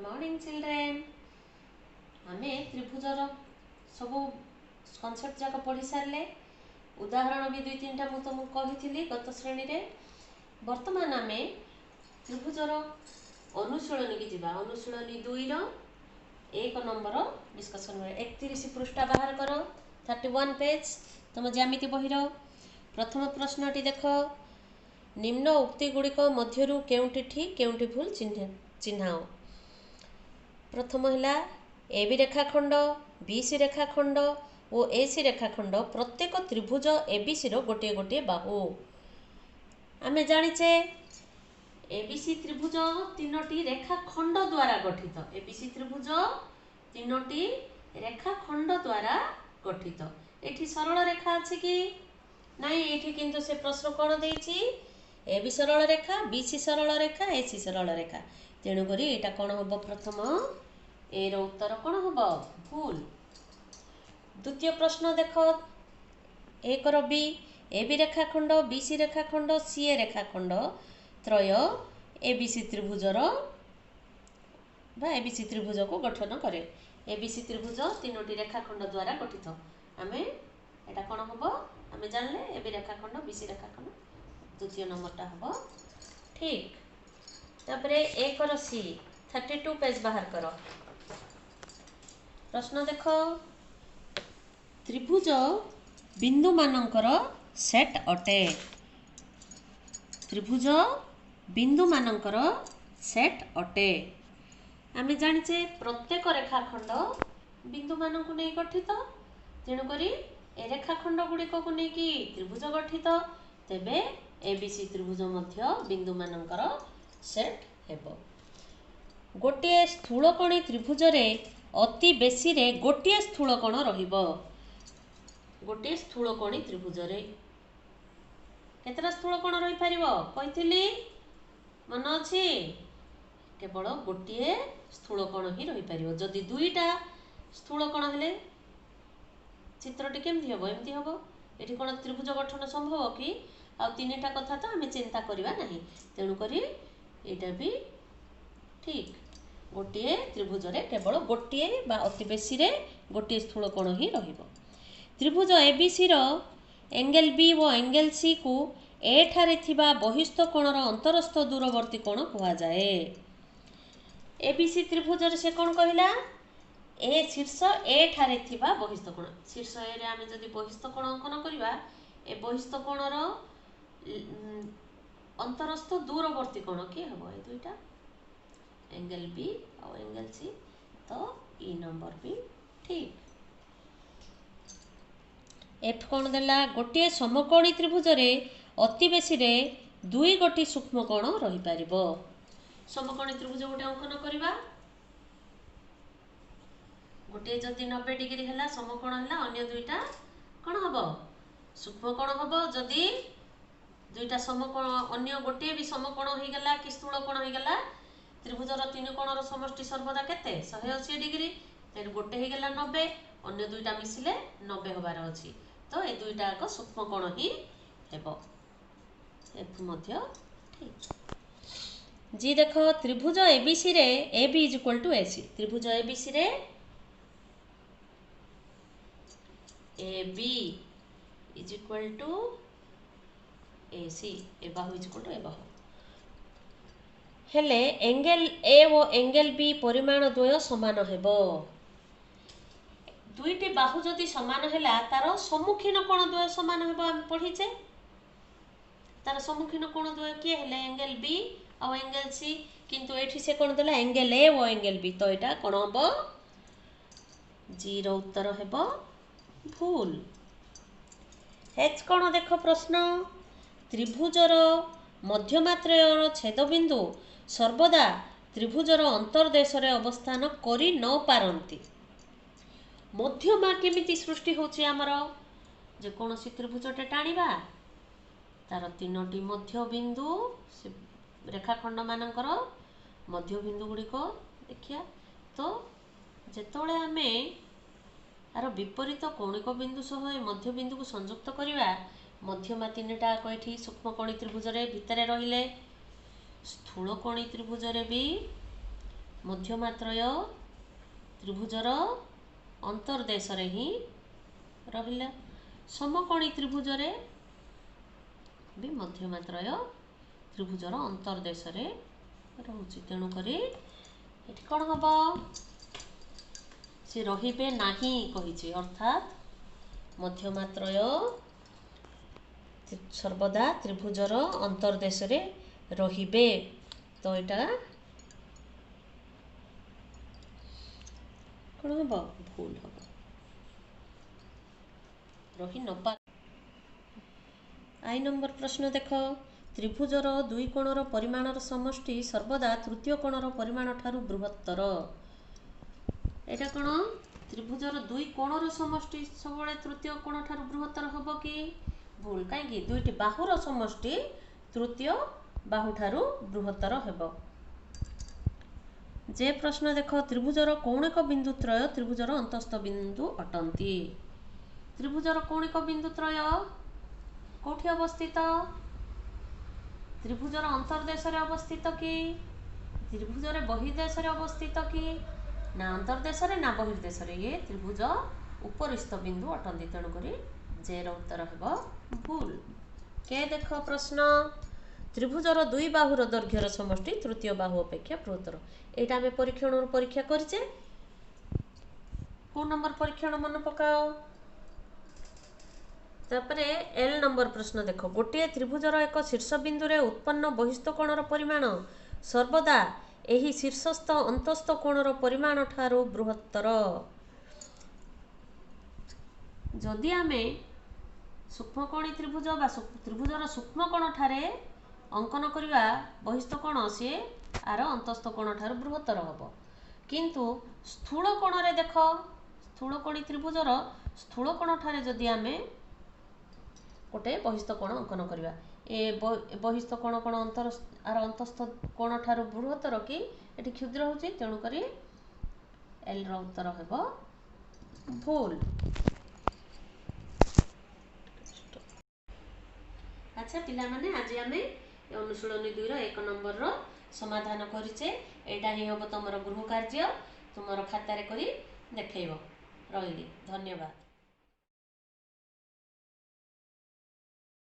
Morning children आमे त्रिभुजर सब concept जाक पढ़ी सारे उदाहरण भी दुई तीन टा तुमको कही गत श्रेणी रे वर्तमान आमे त्रिभुजर अनुशीलनी की जीवा अनुशीलनी 2 रो 1 नंबर डिस्कशन में 31 पृष्ठा बाहर कर 31 पेज तुम ज्यामिति बहिर प्रथम प्रश्नटी देख निम्न उक्ति गुड़िक मध्यरु केउंटी ठीक केउंटी भूल चिन्हाओ। प्रथम है ए बी रेखाखंड बीसी रेखाखंड और एसी रेखाखंड प्रत्येक त्रिभुज एबीसी रो गोटे गोटे बाहु आमे जानिचे एबीसी त्रिभुज तीनोटी रेखाखंड द्वारा गठित एबीसी त्रिभुज तीनोटी रेखाखंड द्वारा गठित। एठी सरल रेखा अछि कि नहीं एठी किंतु से प्रश्न कोन देछि एबी सरल रेखा बीसी सरल रेखा एसी सरल रेखा तेणु करी एटा कोन होबो प्रथम ए रो उत्तर कोन होबो भूल। द्वितीय प्रश्न देखो एक रो बी एबी रेखाखंड बीसी रेखाखंड सीए रेखाखंड त्रय एबीसी त्रिभुजर बा एबीसी त्रिभुज को गठन करे एबीसी त्रिभुज तीनोटी रेखाखंड द्वारा गठित आमे एटा कोन होबो आमे जानले एबी रेखाखंड बीसी रेखाखंड द्वितीय नंबरटा होबो ठीक। तापरे एक रो सी 32 पेज बाहर करो प्रश्न देखो त्रिभुज बिंदु मानकर सेट अटे त्रिभुज बिंदु मानकर सेट अटे आमे जानिचे प्रत्येक रेखाखंड बिंदु मानकु नै गठित तेणु करी ए रेखाखंड गुड़िक को नै कि त्रिभुज गठित तेबे एबीसी त्रिभुज मध्य बिंदु मानकर सेट हेबो। गोटे स्थूलकोणी त्रिभुज रे अति बेसी रे गोटे स्थूलकोण रहिबो गोटे स्थूलकोणी त्रिभुज रे केतरा स्थूलकोण रहि परिबो कहिथिली मन अछि केवल गोटे स्थूलकोण ही रहि परिबो जदि दुईटा स्थूलकोण हेले चित्रटी केमथि हबो एमथि हबो एठी कोन त्रिभुज गठन संभव कि आ तीनटा कथा तो आमे चिंता करिबा नाही तेणु करी एटा भी ठीक गोटे त्रिभुज रे केवल गोटे बा अति बेसी रे गोटे स्थूलकोण ही रहिबो। त्रिभुज एबीसी रो एंगल बी व एंगल सी को ए ठारे थिबा बहिस्थ कोणर अंतरस्थ दूरवर्ती कोण कुहा जाए। एबीसी त्रिभुज रे से कोन कहिला ए शीर्ष ए ठारे थिबा बहिस्थ कोण शीर्ष ए रे आमे जदि बहिस्थ कोण अंकन करिबा ए बहिस्थ कोणर अंतरस्थ दूरवर्ती कोण के हबो ए दुईटा एंगल बी और एंगल सी तो ई नंबर भी ठीक। एफ कोण देला गोटे समकोणी त्रिभुज रे अति बेसी रे दुई गोटी सूक्ष्म कोण रहि परिबो समकोणी त्रिभुज गोटे अंकन करिबा गोटे जदि 90 डिग्री हैला समकोण हैला अन्य दुईटा कोण हबो सूक्ष्म कोण हबो जदि दुईटा समकोण अन्य गोटे भी समकोण होई गला कि स्थूल कोण होई गला त्रिभुजर तीन कोणर समष्टि सर्वदा केते 180 डिग्री तेर गोटे होई गला 90 अन्य दुईटा मिसिले 90 होबार अछि तो ए दुईटा को सूक्ष्म कोण ही हेबो एफ मध्य ठीक। जी देखो त्रिभुज एबीसी रे AB = AC त्रिभुज एबीसी रे AB = AC ए बाहु = ए बाहु हेले एंगल ए व एंगल बी परिमाण द्वय समान हेबो दुईटी बाहु जदि समान हैला तार सम्मुखीन कोण द्वय समान हेबो हम पढिचे तार सम्मुखीन कोण द्वय के हेले एंगल बी और एंगल सी किंतु एठी से कोण देला एंगल ए व एंगल बी तो एटा कोण हबो जी रो उत्तर हेबो भूल। एच कोण देखो प्रश्न त्रिभुजर मध्यमात्रयर छेदबिंदु सर्वदा त्रिभुजर अंतर्देश रे अवस्थान करि न पारंती मध्यमा केमिति सृष्टि होछि हमरो जे कोनोसी त्रिभुजटे टाणीबा तार तीनोटी मध्य बिंदु रेखाखंड मानकर मध्य बिंदु गुड़ी को देखिया तो जेतोले आमे आर विपरीत कौणिक बिंदु सह मध्य बिंदु को संयुक्त करिवा मध्यमा तीनटा कोठी सूक्ष्मकोणी त्रिभुज रे भितरे रहिले स्थूलकोणी त्रिभुज रे भी ମଧ୍ୟମାତ୍ରୟ ତ୍ରିଭୁଜର ଅନ୍ତର୍ଦେଶରେ ହିଁ ରହିଲା। ସମକୋଣୀ ତ୍ରିଭୁଜରେ ବି ମଧ୍ୟମାତ୍ରୟ ତ୍ରିଭୁଜର ଅନ୍ତର୍ଦେଶରେ ରହୁଛି। ତେଣୁକରି ଏଠି କ'ଣ ହେବ? ସେ ରହିବେ ନାହିଁ କହିଛି, ଅର୍ଥାତ୍ ମଧ୍ୟମାତ୍ରୟ ସର୍ବଦା ତ୍ରିଭୁଜର ଅନ୍ତର୍ଦେଶରେ ରହିବେ। ତ ଏଇଟା କ'ଣ ହେବ? ଭୁଲ ହେବ, ରହି ନପାରେ। ଆଇ ନମ୍ବର ପ୍ରଶ୍ନ ଦେଖ, ତ୍ରିଭୁଜର ଦୁଇ କୋଣର ପରିମାଣର ସମଷ୍ଟି ସର୍ବଦା ତୃତୀୟ କୋଣର ପରିମାଣ ଠାରୁ ବୃହତ୍ତର। ଏଇଟା କ'ଣ? ତ୍ରିଭୁଜର ଦୁଇ କୋଣର ସମଷ୍ଟି ସବୁବେଳେ ତୃତୀୟ କୋଣ ଠାରୁ ବୃହତ୍ତର ହେବ କି? ଭୁଲ। କାହିଁକି? ଦୁଇଟି ବାହୁର ସମଷ୍ଟି ତୃତୀୟ ବାହୁ ଠାରୁ ବୃହତ୍ତର ହେବ। ଯେ ପ୍ରଶ୍ନ ଦେଖ, ତ୍ରିଭୁଜର କୌଣିକ ବିନ୍ଦୁ ତ୍ରୟ ତ୍ରିଭୁଜର ଅନ୍ତସ୍ଥ ବିନ୍ଦୁ ଅଟନ୍ତି। ତ୍ରିଭୁଜର କୌଣିକ ବିନ୍ଦୁ ତ୍ରୟ କୋଉଠି ଅବସ୍ଥିତ? ତ୍ରିଭୁଜର ଅନ୍ତର୍ଦେଶରେ ଅବସ୍ଥିତ କି? ତ୍ରିଭୁଜରେ ବହିର୍ଦେଶରେ ଅବସ୍ଥିତ କି? ନା ଅନ୍ତର୍ଦେଶରେ ନା ବହିର୍ଦେଶରେ? ଇଏ ତ୍ରିଭୁଜ ଉପରିସ୍ଥ ବିନ୍ଦୁ ଅଟନ୍ତି। ତେଣୁକରି ଜେର ଉତ୍ତର ହେବ ଭୁଲ। କେ ଦେଖ ପ୍ରଶ୍ନ, ତ୍ରିଭୁଜର ଦୁଇ ବାହୁର ଦୈର୍ଘ୍ୟର ସମଷ୍ଟି ତୃତୀୟ ବାହୁ ଅପେକ୍ଷା ବୃହତ୍ତର। ଏଇଟା ଆମେ ପରୀକ୍ଷଣରୁ ପରୀକ୍ଷା କରିଛେ। କୋଉ ନମ୍ବର ପରୀକ୍ଷଣ ମନେ ପକାଅ। ତାପରେ ଏଲ୍ ନମ୍ବର ପ୍ରଶ୍ନ ଦେଖ, ଗୋଟିଏ ତ୍ରିଭୁଜର ଏକ ଶୀର୍ଷ ବିନ୍ଦୁରେ ଉତ୍ପନ୍ନ ବହିସ୍ଥ କୋଣର ପରିମାଣ ସର୍ବଦା ଏହି ଶୀର୍ଷସ୍ଥ ଅନ୍ତସ୍ଥ କୋଣର ପରିମାଣ ଠାରୁ ବୃହତ୍ତର। ଯଦି ଆମେ ସୂକ୍ଷ୍ମକୋଣୀ ତ୍ରିଭୁଜ ବା ତ୍ରିଭୁଜର ସୂକ୍ଷ୍ମ କୋଣ ଠାରେ ଅଙ୍କନ କରିବା ବହିସ୍ଥ କୋଣ, ସିଏ ଆର ଅନ୍ତସ୍ଥ କୋଣ ଠାରୁ ବୃହତ୍ତର ହେବ। କିନ୍ତୁ ସ୍ଥୂଳ କୋଣରେ ଦେଖ, ସ୍ଥୂଳକୋଣୀ ତ୍ରିଭୁଜର ସ୍ଥୂଳ କୋଣ ଠାରେ ଯଦି ଆମେ ଗୋଟେ ବହିସ୍ଥ କୋଣ ଅଙ୍କନ କରିବା, ଏ ବହିସ୍ଥ କୋଣ କ'ଣ ଆର ଅନ୍ତସ୍ଥ କୋଣ ଠାରୁ ବୃହତ୍ତର କି? ଏଠି କ୍ଷୁଦ୍ର ହେଉଛି। ତେଣୁକରି ଏଲ୍ ର ଉତ୍ତର ହେବ ଭୁଲ। ଆଚ୍ଛା ପିଲାମାନେ, ଆଜି ଆମେ ଅନୁଶୀଳନୀ 2ର 1 ନମ୍ବରର ସମାଧାନ କରିଛେ। ଏଇଟା ହିଁ ହେବ ତୁମର ଗୃହ କାର୍ଯ୍ୟ, ତୁମର ଖାତାରେ କରି ଦେଖେଇବ। ରହିଲି, ଧନ୍ୟବାଦ।